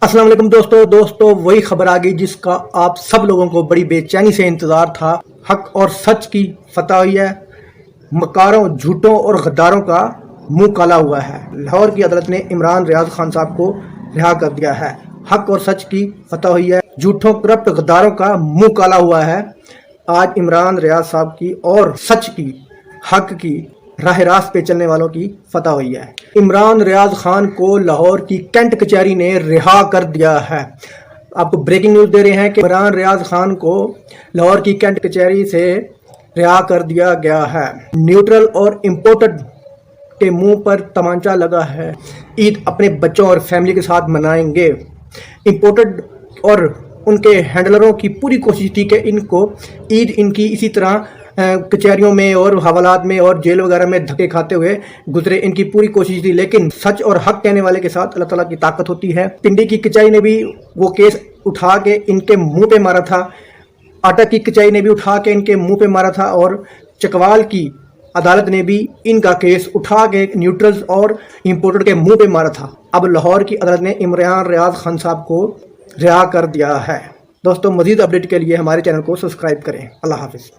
अस्सलाम वालेकुम दोस्तों वही खबर आ गई जिसका आप सब लोगों को बड़ी बेचैनी से इंतज़ार था। हक और सच की फतह हुई है। मकारों, झूठों और गद्दारों का मुंह काला हुआ है। लाहौर की अदालत ने इमरान रियाज खान साहब को रिहा कर दिया है। हक और सच की फतह हुई है। झूठों, करप्ट, गद्दारों का मुंह काला हुआ है। आज इमरान रियाज साहब की और सच की, हक की, राह रास्त पे चलने वालों की फतह हुई है। इमरान रियाज खान को लाहौर की कैंट कचहरी ने रिहा कर दिया है। आपको ब्रेकिंग न्यूज़ दे रहे हैं कि इमरान रियाज खान को लाहौर की कैंट कचहरी से रिहा कर दिया गया है। न्यूट्रल और इम्पोर्टेड के मुंह पर तमांचा लगा है। ईद अपने बच्चों और फैमिली के साथ मनाएंगे। इम्पोर्टेड और उनके हैंडलरों की पूरी कोशिश थी कि इनको ईद इनकी इसी तरह कचहरियों में और हवालात में और जेल वगैरह में धक्के खाते हुए गुजरे। इनकी पूरी कोशिश थी, लेकिन सच और हक कहने वाले के साथ अल्लाह ताला की ताकत होती है। पिंडी की कचहरी ने भी वो केस उठा के इनके मुंह पे मारा था। आटा की कचहरी ने भी उठा के इनके मुंह पे मारा था और चकवाल की अदालत ने भी इनका केस उठा के न्यूट्रल्स और इम्पोर्टेड के मुंह पे मारा था। अब लाहौर की अदालत ने इमरान रियाज खान साहब को रिहा कर दिया है। दोस्तों, मजीद अपडेट के लिए हमारे चैनल को सब्सक्राइब करें। अल्लाह हाफिज़।